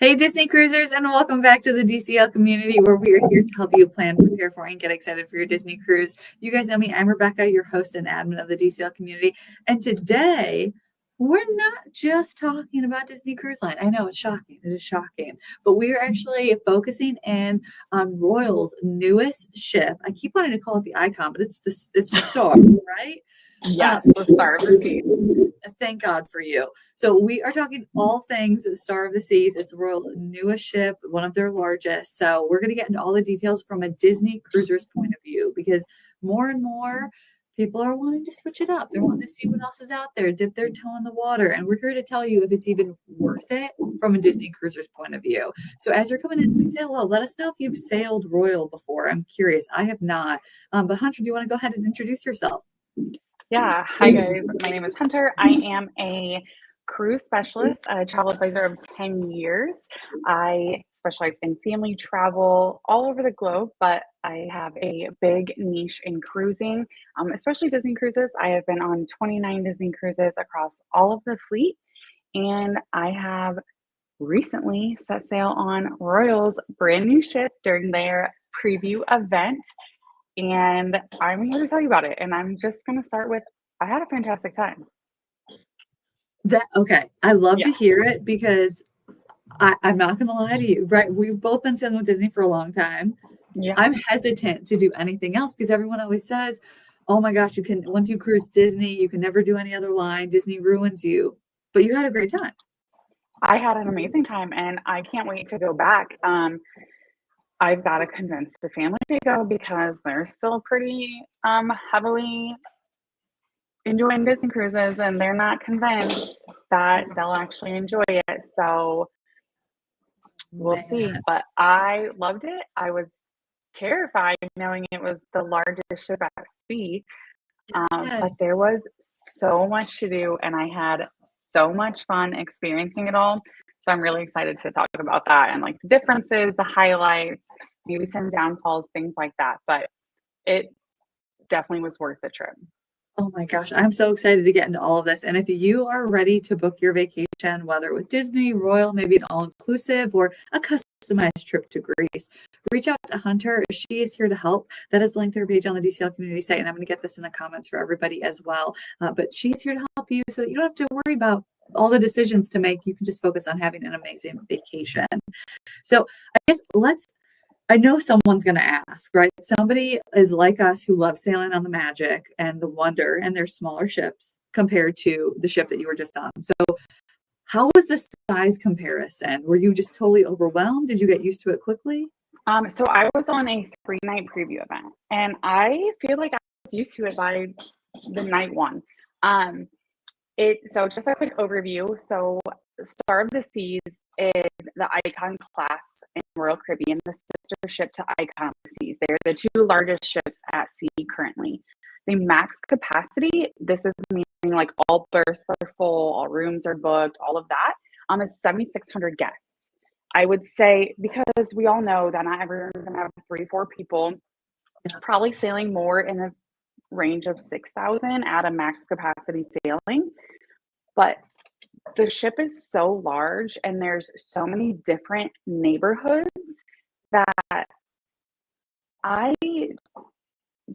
Hey, Disney cruisers, and welcome back to the DCL community where we are here to help you plan, prepare for, and get excited for your Disney cruise. You guys know me. I'm Rebecca, your host and admin of the DCL community. And today, we're not just talking about Disney Cruise Line. I know it's shocking. It is shocking. But we are actually focusing in on Royal's newest ship. I keep wanting to call it the Icon, but it's the Star, right? Yes, the Star of the Seas. Thank God for you. So we are talking all things Star of the Seas. It's Royal's newest ship, one of their largest. So we're going to get into all the details from a Disney cruiser's point of view, because more and more people are wanting to switch it up. They're wanting to see what else is out there, dip their toe in the water. And we're here to tell you if it's even worth it from a Disney cruiser's point of view. So as you're coming in, please say hello. Let us know if you've sailed Royal before. I'm curious. I have not. But Hunter, do you want to go ahead and introduce yourself? Yeah. Hi, guys. My name is Hunter. I am a cruise specialist, a travel advisor of 10 years. I specialize in family travel all over the globe, but I have a big niche in cruising, especially Disney cruises. I have been on 29 Disney cruises across all of the fleet, and I have recently set sail on Royal's brand new ship during their preview event. And I'm here to tell you about it. And I'm just going to start with, I had a fantastic time. Okay. I love to hear it, because I'm not going to lie to you, right? We've both been sailing with Disney for a long time. Yeah. I'm hesitant to do anything else because everyone always says, oh my gosh, once you cruise Disney, you can never do any other line. Disney ruins you. But you had a great time. I had an amazing time, and I can't wait to go back. I've got to convince the family to go because they're still pretty heavily enjoying Disney cruises, and they're not convinced that they'll actually enjoy it. So we'll see. But I loved it. I was terrified knowing it was the largest ship at sea. But there was so much to do, and I had so much fun experiencing it all. So I'm really excited to talk about that and like the differences, the highlights, maybe some downfalls, things like that. But it definitely was worth the trip. Oh my gosh, I'm so excited to get into all of this. And if you are ready to book your vacation, whether with Disney, Royal, maybe an all-inclusive or a customized trip to Greece, reach out to Hunter. She is here to help. That is linked to her page on the DCL community site, and I'm going to get this in the comments for everybody as well. But she's here to help you so that you don't have to worry about all the decisions to make. You can just focus on having an amazing vacation. So I guess I know someone's going to ask, right? Somebody is like us who loves sailing on the Magic and the Wonder and their smaller ships compared to the ship that you were just on. So how was the size comparison? Were you just totally overwhelmed? Did you get used to it quickly? So I was on a 3-night preview event, and I feel like I was used to it by the night one. So just a quick overview. So Star of the Seas is the Icon class in Royal Caribbean, the sister ship to Icon of the Seas. They're the two largest ships at sea currently. The max capacity, this is meaning like all berths are full, all rooms are booked, all of that, is 7,600 guests. I would say, because we all know that not everyone's going to have 3-4 people, probably sailing more in a range of 6,000 at a max capacity sailing. But the ship is so large and there's so many different neighborhoods that I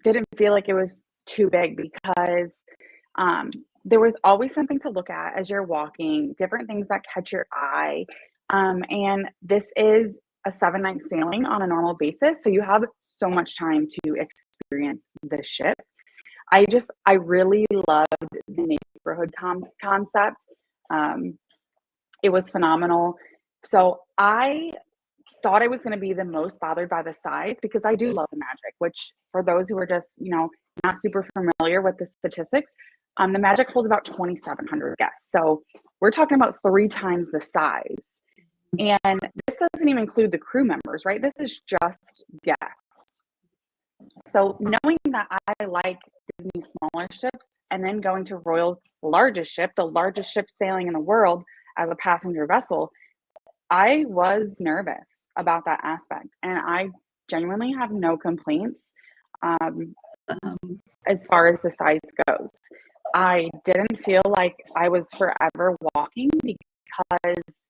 didn't feel like it was too big, because there was always something to look at as you're walking, different things that catch your eye. And this is a 7-night sailing on a normal basis, so you have so much time to experience the ship. I really loved the neighborhood concept. It was phenomenal. So I thought I was going to be the most bothered by the size, because I do love the Magic, which for those who are just, not super familiar with the statistics, the Magic holds about 2,700 guests. So we're talking about 3 times the size. And this doesn't even include the crew members, right? This is just guests. So knowing that I like Disney smaller ships, and then going to Royal's largest ship, the largest ship sailing in the world as a passenger vessel, I was nervous about that aspect. And I genuinely have no complaints as far as the size goes. I didn't feel like I was forever walking, because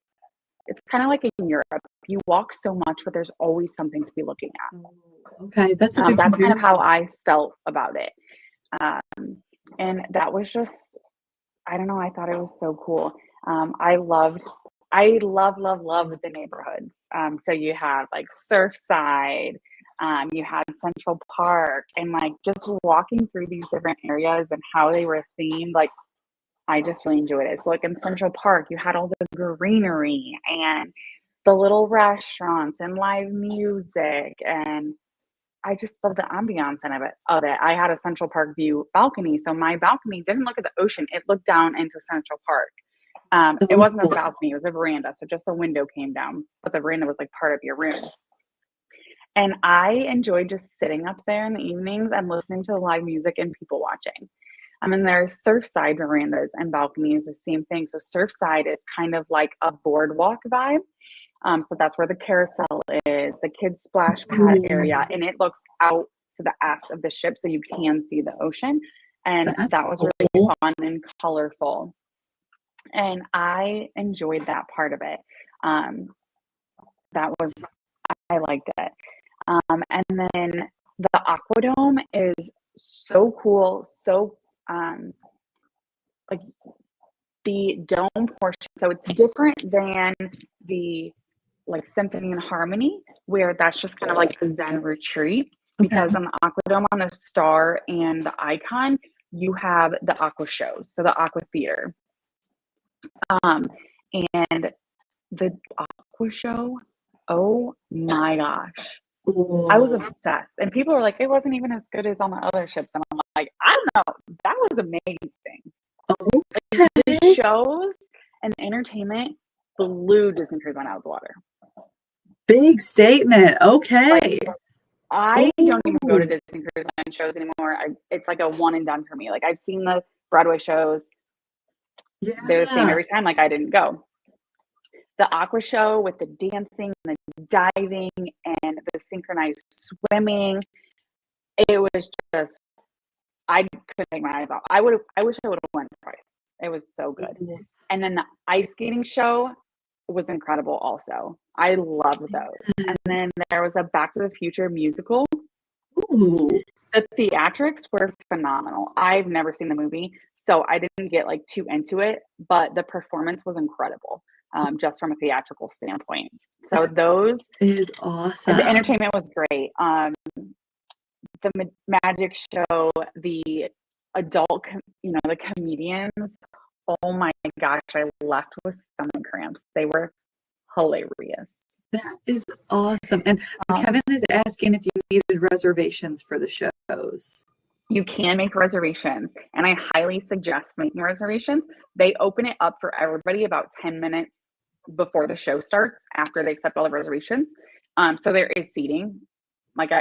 it's kind of like in Europe. You walk so much, but there's always something to be looking at. Okay, that's a good That's kind of how comparison. I felt about it. And that was just, I don't know, I thought it was so cool. I love, love the neighborhoods. So you have like Surfside, you had Central Park, and like just walking through these different areas and how they were themed, like I just really enjoyed it. So like in Central Park, you had all the greenery and the little restaurants and live music, and I just love the ambiance of it. I had a Central Park view balcony, so my balcony didn't look at the ocean; it looked down into Central Park. It So wasn't a cool. balcony; it was a veranda, so just the window came down, but the veranda was like part of your room. And I enjoyed just sitting up there in the evenings and listening to the live music and people watching. I mean, there's Surfside verandas and balconies, the same thing. So Surfside is kind of like a boardwalk vibe. So that's where the carousel is, the kids splash pad area, Ooh, and it looks out to the aft of the ship so you can see the ocean. And that's that was really cool. fun and colorful. And I enjoyed that part of it. Um, that was, I liked it. And then the Aquadome is so cool, so like the dome portion. So it's different than the like symphony and harmony, where that's just kind of like a Zen retreat. Okay. Because on the Aquadome, on the Star and the Icon, you have the aqua shows, so the aqua theater. Um, and the aqua show, oh my gosh, I was Ooh, obsessed. And people were like, it wasn't even as good as on the other ships. And I'm like, I don't know, that was amazing. The okay. shows and entertainment blew Disney Cruise Line out of the water. Big statement. Like, Okay. I don't even go to Ooh, Disney Cruise Line shows anymore. It's like a one and done for me. Like, I've seen the Broadway shows, they're the same yeah. every time. Like, I didn't go. The aqua show with the dancing and the diving and the synchronized swimming, it was just, I couldn't take my eyes off. I wish I would have went twice. It was so good. Ooh, And then the ice skating show was incredible also. I love those. And then there was a Back to the Future musical. ooh, The theatrics were phenomenal. I've never seen the movie, so I didn't get like too into it, but the performance was incredible, just from a theatrical standpoint. So that those, is the awesome. entertainment was great. The magic show, the adult, the comedians. Oh my gosh, I left with stomach cramps. They were hilarious. That is awesome. And Um, Kevin is asking if you needed reservations for the shows. you can make reservations, and I highly suggest making reservations. They open it up for everybody about 10 minutes before the show starts, after they accept all the reservations. So there is seating. Like,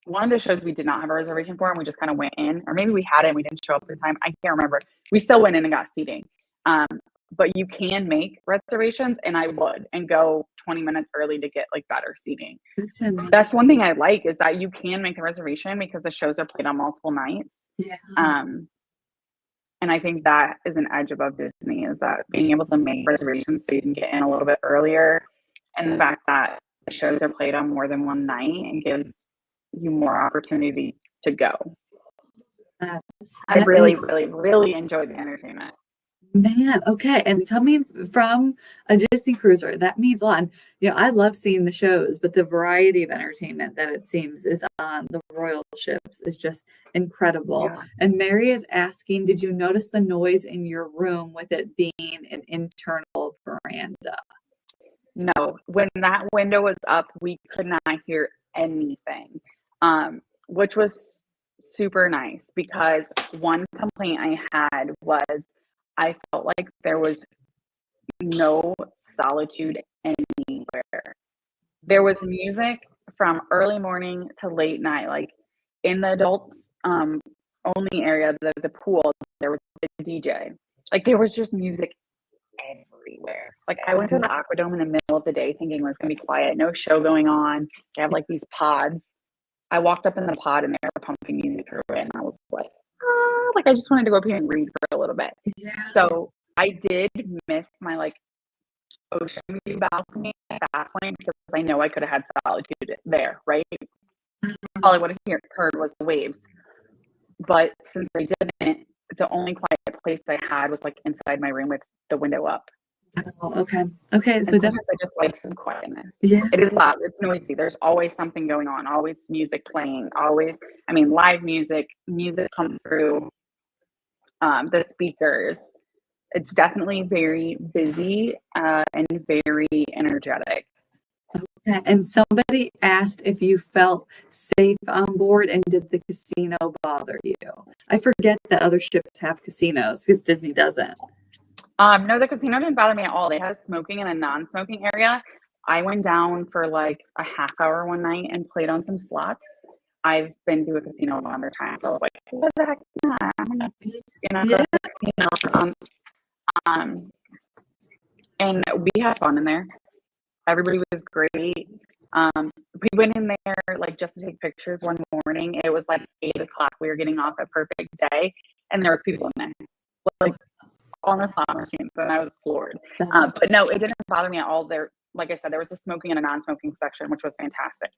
one of the shows we did not have a reservation for, and we just kind of went in, or maybe we had it and we didn't show up at the time. I can't remember. We still went in and got seating. Um, but you can make reservations, and I would, and go 20 minutes early to get like better seating. Good to know. That's one thing I like, is that you can make the reservation because the shows are played on multiple nights. Yeah. Um, and I think that is an edge above Disney, is that being able to make reservations so you can get in a little bit earlier. And the fact that the shows are played on more than one night and gives you more opportunity to go. Yes, I that really, is, really, really enjoyed the entertainment. man, okay. And coming from a Disney cruiser, that means a lot. And, I love seeing the shows, but the variety of entertainment that it seems is on the Royal ships is just incredible. Yeah. And Mary is asking, did you notice the noise in your room with it being an internal veranda? No, when that window was up, we could not hear anything, which was super nice, because one complaint I had was I felt like there was no solitude anywhere. There was music from early morning to late night, like in the adults only area, the pool, there was a DJ. Like, there was just music everywhere. Like, I went to the Aquadome in the middle of the day thinking it was going to be quiet, no show going on. They have like these pods. I walked up in the pod and they were pumping music through it, and I was like, like, I just wanted to go up here and read for a little bit. Yeah. So I did miss my like ocean view balcony at that point because I know I could have had solitude there, right? All I would have heard was the waves. But since I didn't, the only quiet place I had was like inside my room with the window up. Oh, okay. Okay. And So sometimes definitely, I just like some quietness. yeah. It is loud, it's noisy. There's always something going on, always music playing, always, I mean, live music come through the speakers. It's definitely very busy and very energetic. Okay. And somebody asked if you felt safe on board and did the casino bother you? I forget that other ships have casinos because Disney doesn't. No, the casino didn't bother me at all. They had a smoking and a non-smoking area. I went down for like a half hour one night and played on some slots. I've been to a casino a longer time, so I was like, what the heck? Nah, I'm gonna, go to the casino. And we had fun in there. Everybody was great. We went in there like just to take pictures one morning. It was like 8 o'clock. We were getting off a perfect day, and there was people in there, like on the slot machines, and I was floored. But no, it didn't bother me at all. There, like I said, there was a smoking and a non-smoking section, which was fantastic.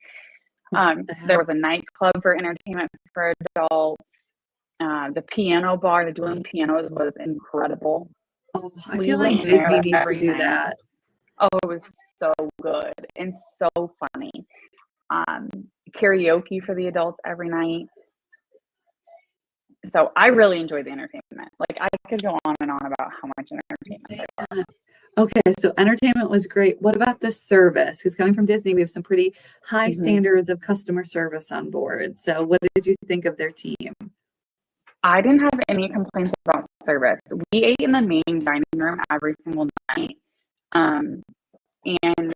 There was a nightclub for entertainment for adults. The piano bar, the dueling pianos, was incredible. Oh, I feel like Disney needs to do that. Oh, it was so good and so funny. Karaoke for the adults every night. So I really enjoyed the entertainment. Like I could go on and on about how much entertainment there was. Okay, so entertainment was great. What about the service? Because coming from Disney, we have some pretty high standards of customer service on board. So what did you think of their team? I didn't have any complaints about service. We ate in the main dining room every single night. And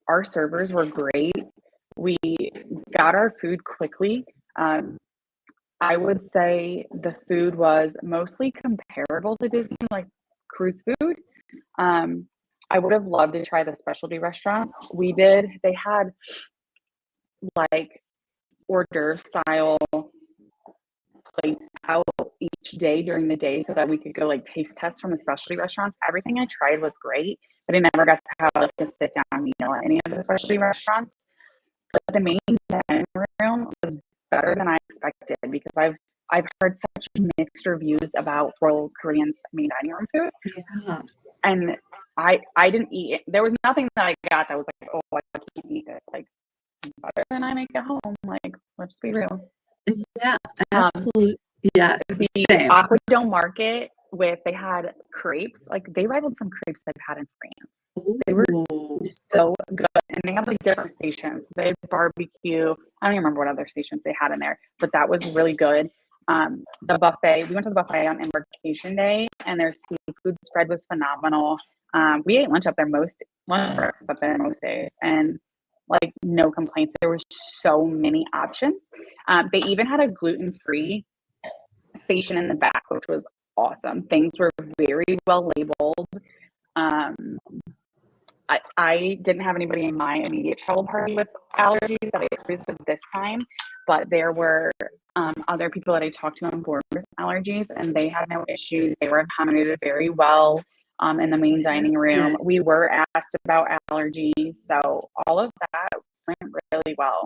our servers were great. We got our food quickly. I would say the food was mostly comparable to Disney, like cruise food. I would have loved to try the specialty restaurants. We did. They had like hors d'oeuvre style plates out each day during the day so that we could go like taste test from the specialty restaurants. Everything I tried was great, but I never got to have like a sit down meal at any of the specialty restaurants. But the main dining room was better than I expected because I've heard such mixed reviews about Royal Korean's main dining room food. Yeah. And I didn't eat it. There was nothing that I got that was like, oh, I can't eat this. Like better than I make at home. Like, let's be real. Yeah, absolutely. Yes. The Same. Aqua Dome Market they had crepes. Like they rivaled some crepes I've had in France. They were so good. And they have like different stations. They had barbecue. I don't even remember what other stations they had in there, but that was really good. The buffet, we went to the buffet on Embarkation Day and their seafood spread was phenomenal. We ate lunch up there lunch and breakfast up there most days, and like no complaints. There were so many options. They even had a gluten-free station in the back, which was awesome. Things were very well labeled. I didn't have anybody in my immediate travel party with allergies that I cruised with this time, but there were other people that I talked to on board with allergies, and they had no issues. They were accommodated very well in the main dining room. We were asked about allergies, so all of that went really well.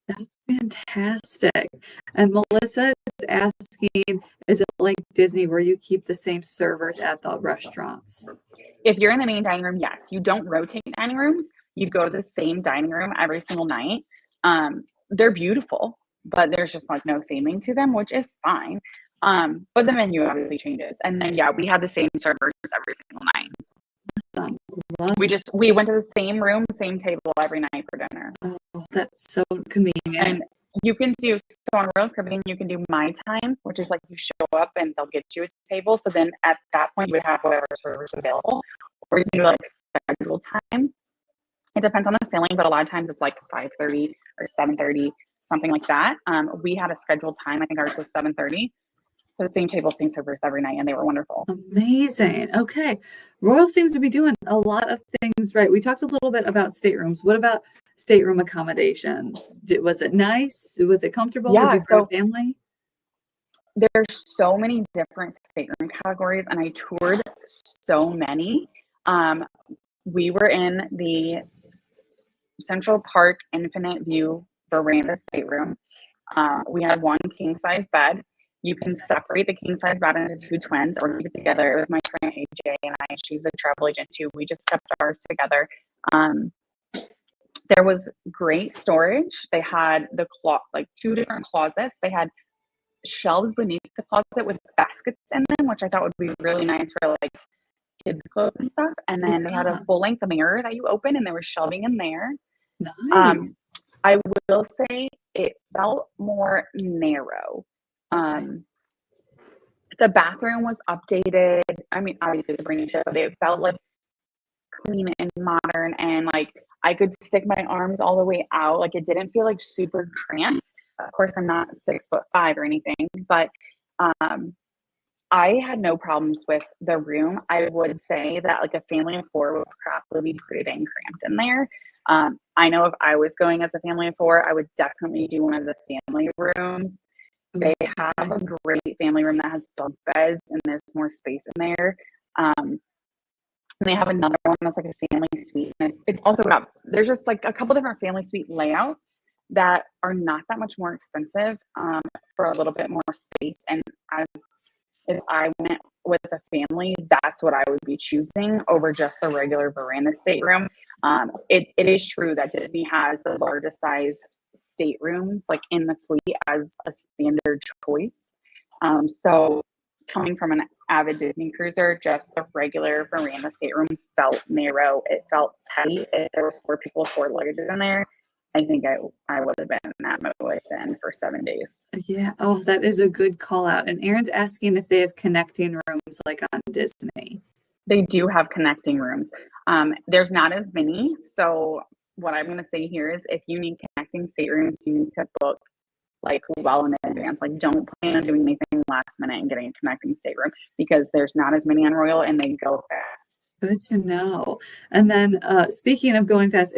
That's fantastic. And Melissa is asking, is it like Disney where you keep the same servers at the restaurants? If you're in the main dining room, yes. You don't rotate dining rooms. You go to the same dining room every single night. They're beautiful, but there's just like no theming to them, which is fine. But the menu obviously changes. And then, yeah, we had the same servers every single night. We went to the same room, same table every night for dinner. Oh, that's so convenient. And you can do, so on Royal Caribbean, you can do my time, which is like you show up and they'll get you a table. So then at that point, you would have whatever servers available. Or you can do like scheduled time. It depends on the sailing, but a lot of times it's like 5:30 or 7:30, something like that. We had a scheduled time. I think ours was 7:30. So same table, same servers every night, and they were wonderful. Amazing. Okay. Royal seems to be doing a lot of things right. We talked a little bit about staterooms. What about stateroom accommodations? Was it nice? Was it comfortable? Yeah, Did you go with family? There's so many different stateroom categories, and I toured so many. we were in the Central Park Infinite View veranda stateroom. We had one king size bed. You can separate the king size bed into two twins or keep it together. It was my friend AJ and I. She's a travel agent too. We just kept ours together. There was great storage. They had like two different closets. They had shelves beneath the closet with baskets in them, which I thought would be really nice for like kids' clothes and stuff. And then they had a full length mirror that you open, and there was shelving in there. Nice. I will say it felt more narrow. The bathroom was updated. I mean, obviously it's a brand new ship, but it felt like clean and modern, and like I could stick my arms all the way out. Like it didn't feel like super cramped. Of course, I'm not 6'5" or anything, but I had no problems with the room. I would say that like a family of four would probably be pretty dang cramped in there. I know if I was going as a family of four, I would definitely do one of the family rooms. They have a great family room that has bunk beds and there's more space in there. And they have another one that's like a family suite. And it's also got, there's just like a couple different family suite layouts that are not that much more expensive for a little bit more space. And as if I went with a family, that's what I would be choosing over just the regular veranda stateroom. It is true that Disney has the largest size staterooms like in the fleet as a standard choice. So coming from an avid Disney cruiser, just the regular veranda stateroom felt narrow. It felt tight. If there was 4 people, 4 luggages in there, I think I would have been in that Moetzen for 7 days. Yeah. Oh, that is a good call out. And Aaron's asking if they have connecting rooms like on Disney. They do have connecting rooms. There's not as many. So what I'm going to say here is if you need connecting staterooms, you need to book like well in advance. Like don't plan on doing anything last minute and getting a connecting stateroom because there's not as many on Royal and they go fast. Good to know. And then speaking of going fast,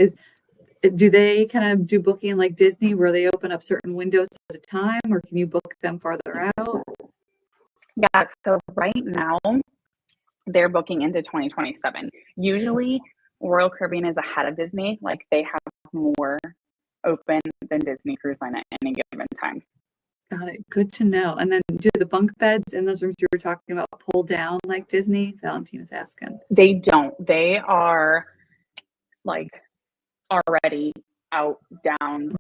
do they kind of do booking like Disney where they open up certain windows at a time, or can you book them farther out? Yeah, so right now they're booking into 2027. Usually Royal Caribbean is ahead of Disney. Like they have more open than Disney Cruise Line at any given time. Got it. Good to know. And then do the bunk beds in those rooms you were talking about pull down like Disney? Valentina's asking. They don't. They are like already out, down,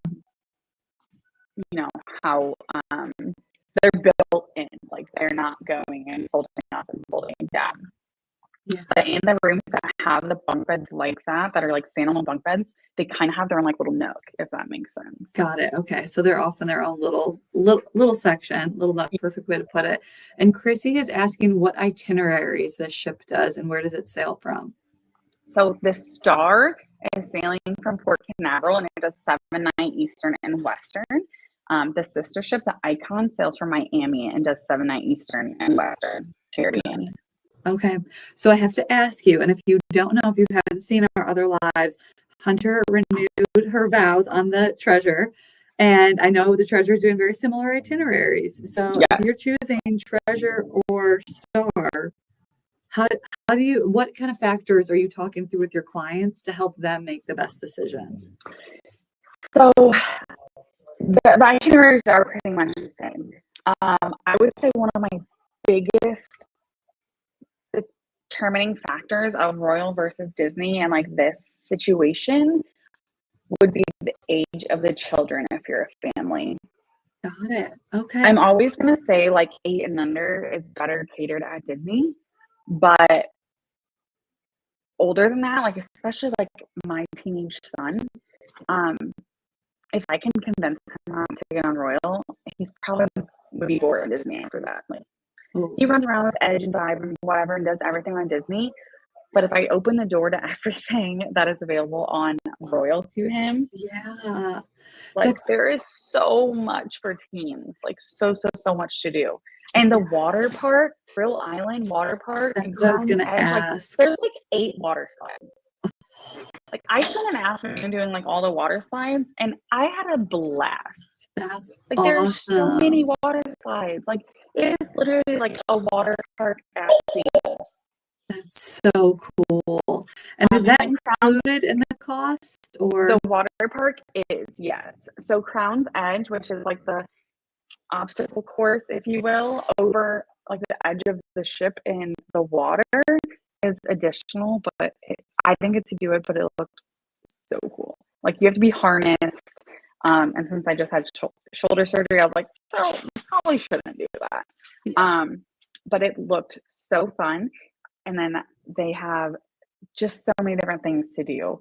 you know, how they're built in. Like they're not going and folding up and folding down. Yeah. But in the rooms that have the bunk beds like that are like standalone bunk beds, they kind of have their own like little nook, if that makes sense. Got it. Okay. So they're off in their own little section, little nook, perfect way to put it. And Chrissy is asking what itineraries this ship does and where does it sail from? So the Star is sailing from Port Canaveral and it does 7-night Eastern and Western. The sister ship, the Icon, sails from Miami and does 7-night Eastern and Western Caribbean. Okay, so I have to ask you, and if you don't know, if you haven't seen our other lives, Hunter renewed her vows on the Treasure, and I know the Treasure is doing very similar itineraries. So yes. If you're choosing Treasure or Star, what kind of factors are you talking through with your clients to help them make the best decision? So the itineraries are pretty much the same. I would say one of my biggest determining factors of Royal versus Disney and like this situation would be the age of the children if you're a family. Got it. Okay. I'm always going to say like 8 and under is better catered at Disney, but older than that, like especially like my teenage son, if I can convince him not to get on Royal, he's probably would be bored at Disney after that. Like he runs around with Edge and Vibe and whatever and does everything on Disney. But if I open the door to everything that is available on Royal to him, yeah, like there is so much for teens, like so much to do. And the water park, Thrill Island water park, that's what I was gonna ask. Like, there's like 8 water slides. Like I spent an afternoon doing like all the water slides, and I had a blast. That's like awesome. There's so many water slides. Like it is literally like a water park at sea. That's so cool. And is And that then Crown, included in the cost the or? water park is, yes. So Crown's Edge, which is like the obstacle course, if you will, over like the edge of the ship in the water is additional, but I didn't get to do it, but it looked so cool. Like you have to be harnessed. And since I just had shoulder surgery, I was like, oh, probably shouldn't do that. Yeah. But it looked so fun. And then they have just so many different things to do.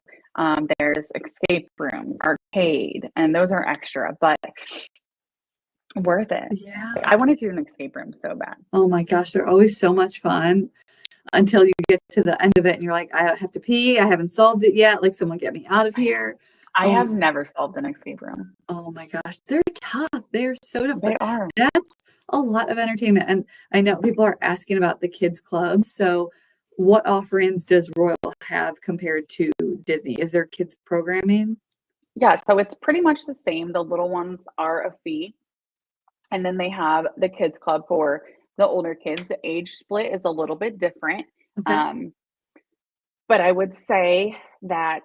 There's escape rooms, arcade, and those are extra, but worth it. Yeah. I wanted to do an escape room so bad. Oh my gosh, they're always so much fun until you get to the end of it and you're like, I have to pee. I haven't solved it yet. Like, someone get me out of here. I Oh, have never solved an escape room. oh my gosh, they're tough. They're so tough. They are. That's a lot of entertainment. And I know people are asking about the kids club. So what offerings does Royal have compared to Disney? Is there kids programming? Yeah, so it's pretty much the same. The little ones are a fee. And then they have the kids club for the older kids. The age split is a little bit different. Okay. But I would say that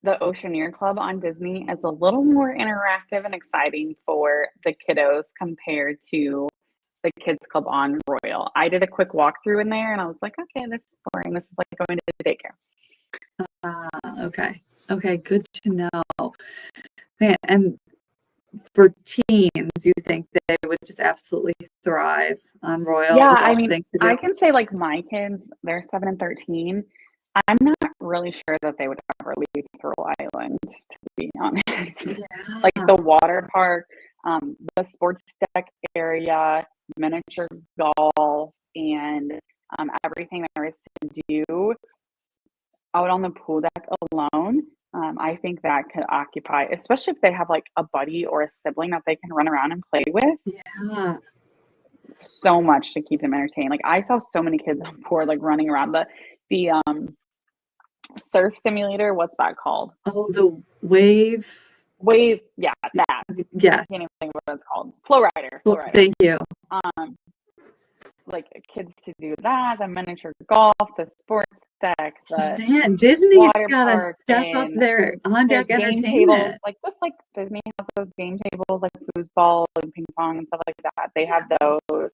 the Oceaneer Club on Disney is a little more interactive and exciting for the kiddos compared to the kids club on Royal. I did a quick walkthrough in there and I was like, okay, this is boring. This is like going to daycare. Okay. Okay, good to know. Man, and for teens, you think they would just absolutely thrive on Royal Yeah, with I all the mean, things to I do? can say like my kids, they're 7 and 13. I'm not really sure that they would ever leave Thrill Island, to be honest. Like Yeah. the water park, the sports deck area, miniature golf, and everything there is to do out on the pool deck alone. I think that could occupy, especially if they have like a buddy or a sibling that they can run around and play with, Yeah. so much to keep them entertained. Like I saw so many kids on board like running around the surf simulator. What's that called? Oh, the wave. Wave. Yeah, that. Yes. I can't even think of what it's called. Flow rider. Flow rider. Thank you. Like kids to do that, the miniature golf, the sports deck, the Man, Disney's water got to park, step up and their on-deck there's game tables. entertainment. Like just like Disney has those game tables, like foosball and ping pong and stuff like that. They have those.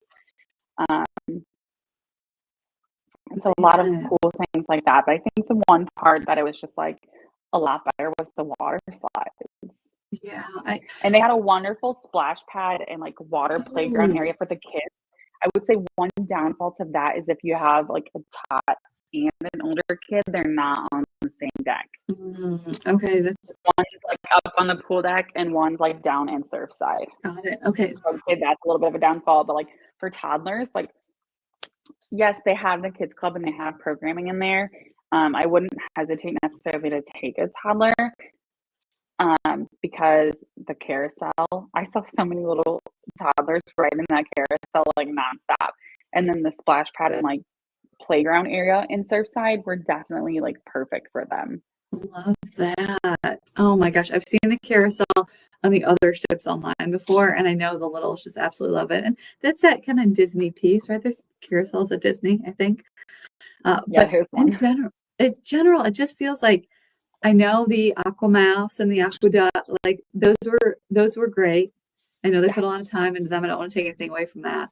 It's a lot of cool things like that. But I think the one part that it was just like a lot better was the water slides. Yeah. And they had a wonderful splash pad and like water playground area for the kids. I would say one downfall to that is if you have like a tot and an older kid, they're not on the same deck. Okay, that's One's like up on the pool deck and one's like down in surf side. got it. Okay. So I would say that's a little bit of a downfall. But like for toddlers, like yes, they have the kids club and they have programming in there. I wouldn't hesitate necessarily to take a toddler because the carousel, I saw so many little toddlers riding that carousel like nonstop. And then the splash pad and like playground area in Surfside were definitely like perfect for them. Love that. Oh my gosh. I've seen the carousel on the other ships online before, and I know the littles just absolutely love it. And that's that kind of Disney piece, right? There's carousels at Disney, I think. Yeah, but here's one. in general, it just feels like I know the Aquamouse and the Aqueduct, like those were great. I know they put a lot of time into them. I don't want to take anything away from that.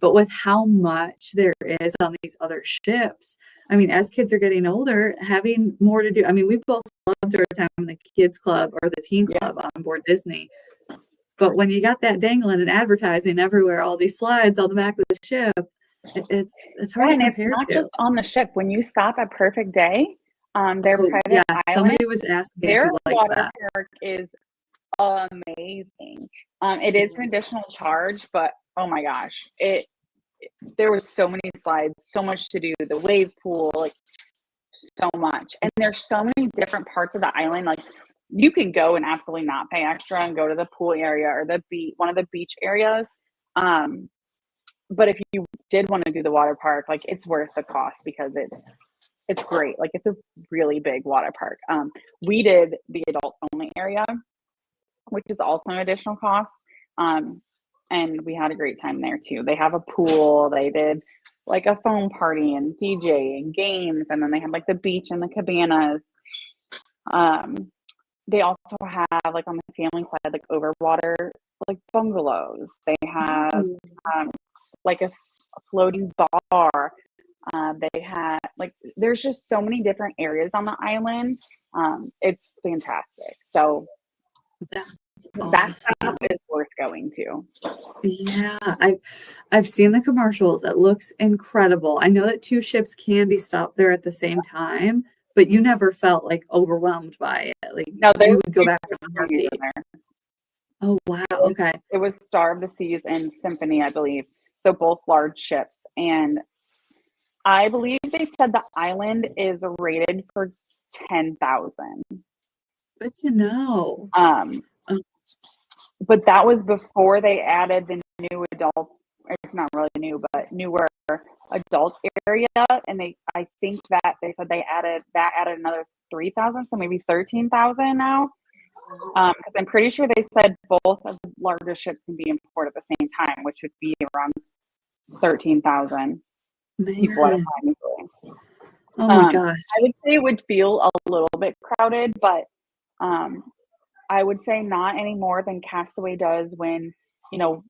But with how much there is on these other ships, I mean, as kids are getting older, having more to do. I mean, we both loved our time in the kids club or the teen club on board Disney. But when you got that dangling and advertising everywhere, all these slides on the back of the ship, it's hard to compare. It's not just on the ship. When you stop at Perfect Day, their private island, somebody was asking their if you like water that. park is amazing. It is an additional charge, but oh my gosh, there was so many slides, so much to do, the wave pool, like so much. And there's so many different parts of the island. Like you can go and absolutely not pay extra and go to the pool area or the beach, one of the beach areas. But if you did want to do the water park, like it's worth the cost because it's great. Like it's a really big water park. We did the adults only area, which is also an additional cost. And we had a great time there too. They have a pool. They did like a foam party and DJ and games, and then they had like the beach and the cabanas. They also have like on the family side, like overwater, like bungalows. They have Ooh. like a floating bar. They had like there's just so many different areas on the island. It's fantastic. So That's that stuff awesome. is worth going to. Yeah, I've seen the commercials. It looks incredible. I know that two ships can be stopped there at the same time, but you never felt like overwhelmed by it. Like Now there you were would go back in a movies heartbeat. in there. Oh wow. Okay. It was Star of the Seas and Symphony, I believe. So both large ships. And I believe they said the island is rated for 10,000. Good to know. Um, Oh, but that was before they added the new adults. It's not really new, but newer adults area. And I think that they said they added another 3,000, so maybe 13,000 now. Because I'm pretty sure they said both of the largest ships can be in port at the same time, which would be around 13,000 people at a man. time usually. Oh my gosh. I would say it would feel a little bit crowded, but I would say not any more than Castaway does when, the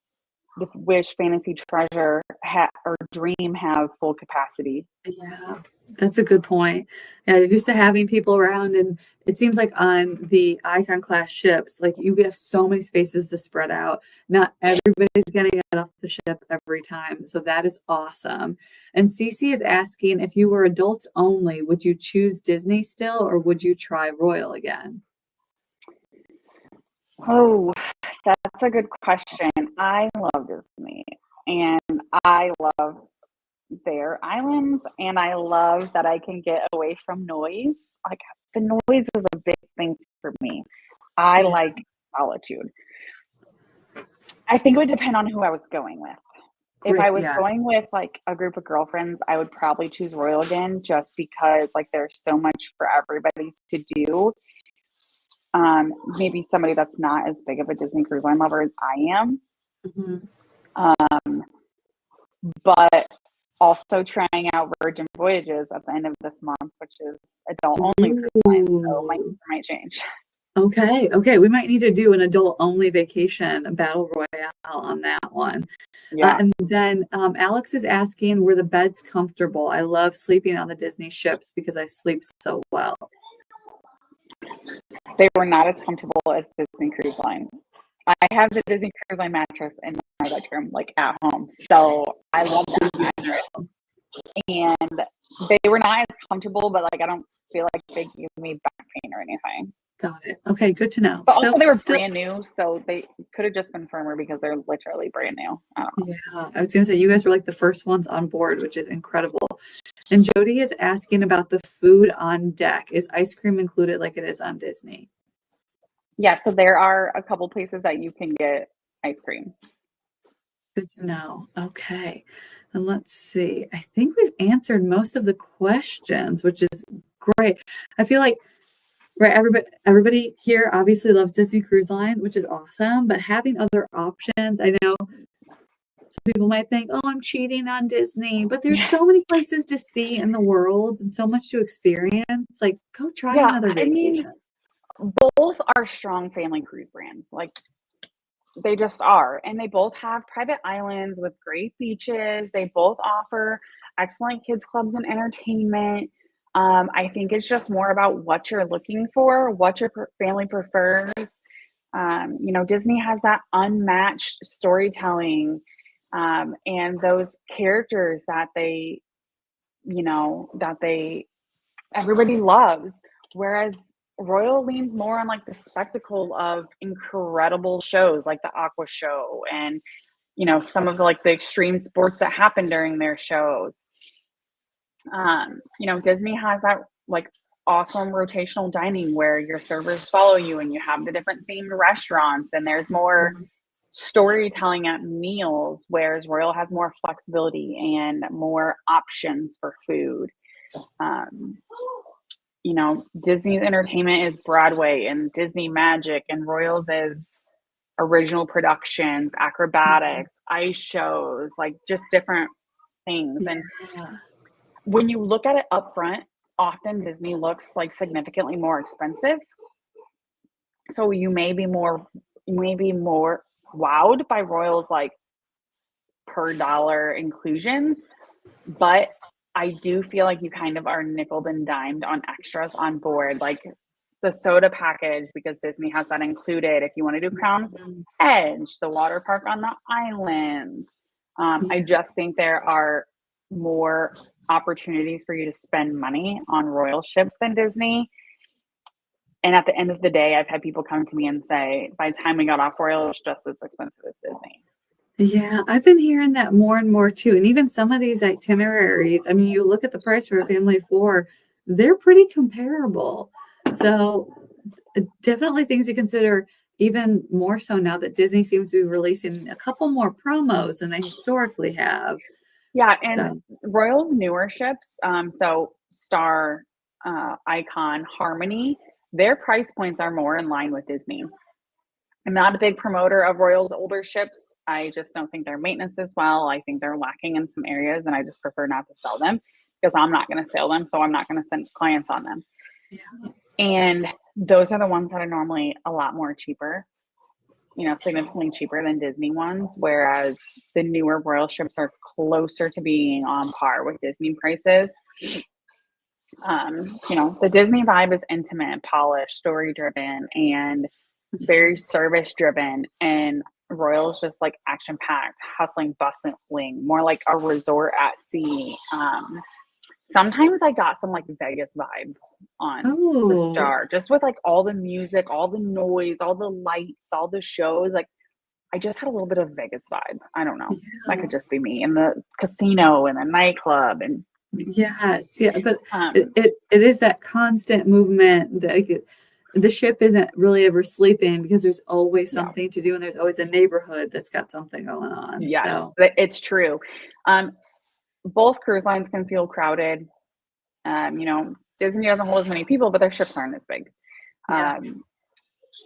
Wish, Fantasy, Treasure, or Dream have full capacity. Yeah, that's a good point. Yeah, you're used to having people around, and it seems like on the Icon class ships, like you have so many spaces to spread out. Not everybody's getting it off the ship every time, so that is awesome. And Cece is asking if you were adults only, would you choose Disney still, or would you try Royal again? Oh, that's a good question. I love Disney and I love their islands, and I love that I can get away from noise. Like the noise is a big thing for me. I Yeah, like solitude. I think it would depend on who I was going with. If I great. was Yeah. going with like a group of girlfriends, I would probably choose Royal again just because like there's so much for everybody to do. Maybe somebody that's not as big of a Disney Cruise Line lover as I am. Mhm. But also trying out Virgin Voyages at the end of this month, which is adult only cruise line. So my Ooh. answer might change. Okay, okay. We might need to do an adult only vacation, a battle royale on that one. Yeah, And then Alex is asking, were the beds comfortable? I love sleeping on the Disney ships because I sleep so well. they were not as comfortable as Disney Cruise Line. I have the Disney Cruise Line mattress in my bedroom, like at home. So I love that mattress. And they were not as comfortable, but like I don't feel like they gave me back pain or anything. Got it. Okay, good to know. But So also they were still, brand new, so they could have just been firmer because they're literally brand new. I don't know. yeah, I was gonna say you guys were like the first ones on board, which is incredible. And Jody is asking about the food on deck. Is ice cream included like it is on Disney? Yeah, so there are a couple places that you can get ice cream. Good to know. Okay. And let's see. I think we've answered most of the questions, which is great. I feel like right, everybody here obviously loves Disney Cruise Line, which is awesome, but having other options, I know some people might think, "Oh, I'm cheating on Disney," but there's so many places to see in the world and so much to experience. Like, go try Yeah, another I mean, vacation. both are strong family cruise brands. Like they just are. And they both have private islands with great beaches. They both offer excellent kids clubs and entertainment. I think it's just more about what you're looking for, what your family prefers. Disney has that unmatched storytelling, and those characters that they everybody loves. Whereas Royal leans more on like the spectacle of incredible shows like the Aqua Show and some of the extreme sports that happen during their shows. Disney has that like awesome rotational dining where your servers follow you and you have the different themed restaurants and there's more storytelling at meals, whereas Royal has more flexibility and more options for food. Um, Disney's entertainment is Broadway and Disney Magic, and Royals is original productions, acrobatics, ice shows, like just different things. And Yeah. when you look at it up front, often Disney looks like significantly more expensive. So you may be more wowed by Royals like per dollar inclusions, but I do feel like you kind of are nickeled and dimed on extras on board, like the soda package, because Disney has that included. If you want to do Crown's Edge, the water park on the islands, I just think there are more opportunities for you to spend money on Royal ships than Disney. And at the end of the day, I've had people come to me and say, by the time we got off Royal, it was just as expensive as Disney. Yeah, I've been hearing that more and more too. And even some of these itineraries, I mean, you look at the price for a family of four, they're pretty comparable. So definitely things to consider, even more so now that Disney seems to be releasing a couple more promos than they historically have. Yeah, and So Royal's newer ships, so Star, Icon, Harmony, their price points are more in line with Disney. I'm not a big promoter of Royal's older ships. I just don't think their maintenance is well. I think they're lacking in some areas, and I just prefer not to sell them because I'm not going to sell them, so I'm not going to send clients on them. yeah. And those are the ones that are normally a lot more cheaper, significantly cheaper than Disney ones, whereas the newer Royal ships are closer to being on par with Disney prices. The Disney vibe is intimate, polished, story driven, and very service driven, and Royal's just like action packed, hustling, bustling, more like a resort at sea. Sometimes I got some like Vegas vibes on the Oh, Star, just with like all the music, all the noise, all the lights, all the shows. Like I just had a little bit of Vegas vibe. I don't know. That could just be me. And the casino and the nightclub and yes, yeah, but it is that constant movement that the ship isn't really ever sleeping because there's always yeah. something to do and there's always a neighborhood that's got something going on. Yes, So it's true. Both cruise lines can feel crowded. Disney doesn't hold as many people, but their ships aren't as big. yeah.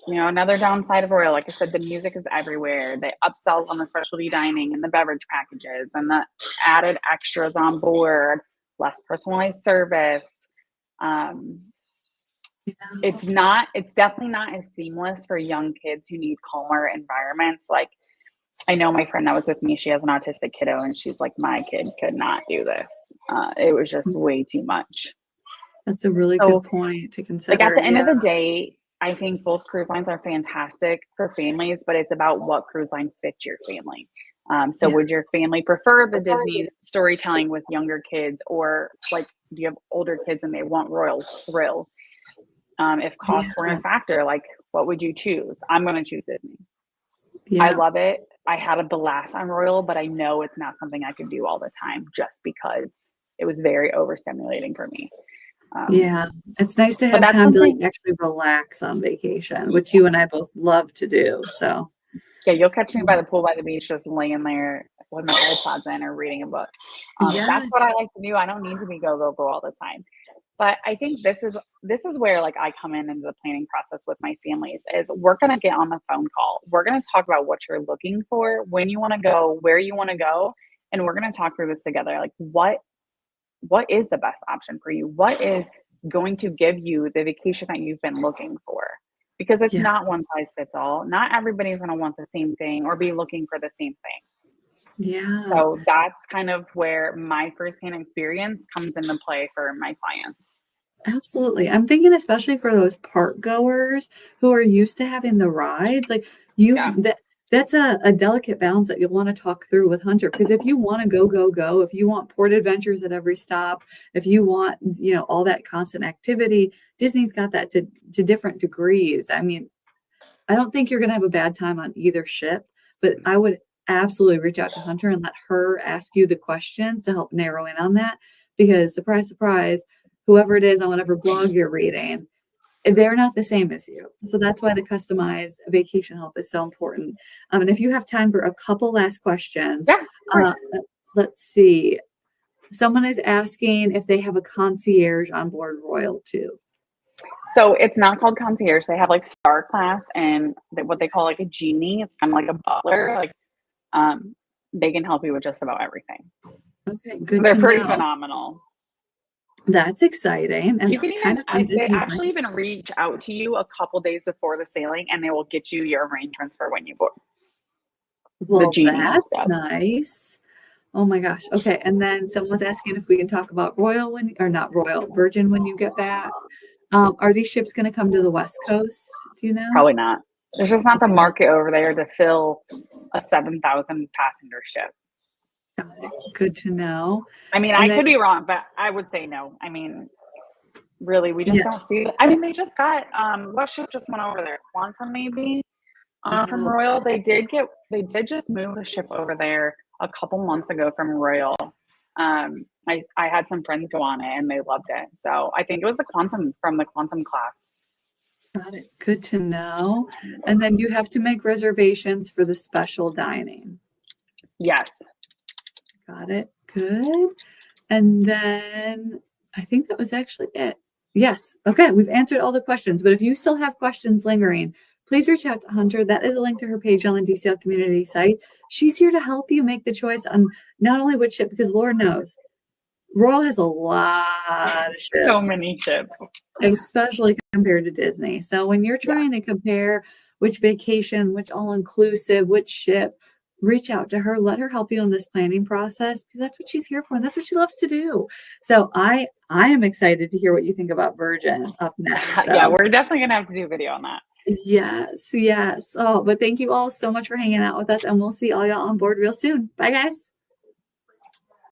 Another downside of Royal, like I said, the music is everywhere. They upsell on the specialty dining and the beverage packages and the added extras on board, less personalized service. It's definitely not as seamless for young kids who need calmer environments. Like I know my friend that was with me, she has an autistic kiddo and she's like, my kid could not do this. It was just way too much. That's a really good point to consider. Like at the end of the day, I think both cruise lines are fantastic for families, but it's about what cruise line fits your family. Would your family prefer the Disney's storytelling with younger kids, or like do you have older kids and they want Royal thrill? If costs weren't a factor, like what would you choose? I'm going to choose Disney. Yeah. I love it. I had a blast on Royal, but I know it's not something I can do all the time just because it was very overstimulating for me. It's nice to have time to like actually relax on vacation, which you and I both love to do. So yeah, you'll catch me by the pool by the beach, just laying there with my AirPods in or reading a book. That's what I like to do. I don't need to be go all the time. But I think this is where like I come into the planning process with my families is we're going to get on the phone call. We're going to talk about what you're looking for, when you want to go, where you want to go, and we're going to talk through this together. Like what is the best option for you? What is going to give you the vacation that you've been looking for? Because it's not one size fits all. Not everybody's going to want the same thing or be looking for the same thing. Yeah. So that's kind of where my firsthand experience comes into play for my clients. Absolutely. I'm thinking especially for those park goers who are used to having the rides, like that's a delicate balance that you'll want to talk through with Hunter. Because if you want to go, if you want port adventures at every stop, if you want, all that constant activity, Disney's got that to different degrees. I mean, I don't think you're going to have a bad time on either ship, but I would absolutely reach out to Hunter and let her ask you the questions to help narrow in on that. Because surprise, surprise, whoever it is on whatever blog you're reading, they're not the same as you. So that's why the customized vacation help is so important. And if you have time for a couple last questions, let's see. Someone is asking if they have a concierge on board Royal too. So it's not called concierge. They have like Star Class and what they call like a genie. It's kind of like a butler. Like they can help you with just about everything. Okay, good They're to pretty know. phenomenal. That's exciting and You can kind even of fun they Disney. actually even reach out to you a couple days before the sailing, and they will get you your arrangements for when you board. The Well, genie that's does. nice. Oh my gosh. Okay. And then someone's asking if we can talk about Royal when, or not Royal, Virgin when you get back. Are these ships going to come to the West Coast? Do you know? Probably not. There's just not the Okay, market over there to fill a 7,000 passenger ship. got it. Good to know. I mean, And I then, could be wrong, but I would say no. I mean, really, we just yeah. don't see it. I mean, they just got what ship just went over there? Quantum, maybe from Oh, Royal. They did just move a ship over there a couple months ago from Royal. I had some friends go on it and they loved it. So I think it was the Quantum from the Quantum class. got it. Good to know. And then you have to make reservations for the special dining. Yes. Got it. Good. And then I think that was actually it. Yes. Okay. We've answered all the questions, but if you still have questions lingering, please reach out to Hunter. That is a link to her page on the DCL community site. She's here to help you make the choice on not only which ship, because Lord knows Royal has a lot of So ships, many ships. especially compared to Disney. So when you're Yeah. trying to compare which vacation, which all inclusive, which ship, reach out to her, let her help you in this planning process because that's what she's here for and that's what she loves to do. So I am excited to hear what you think about Virgin up next. Yeah, So we're definitely gonna have to do a video on that. yes. Oh, but thank you all so much for hanging out with us and we'll see all y'all on board real soon. Bye guys.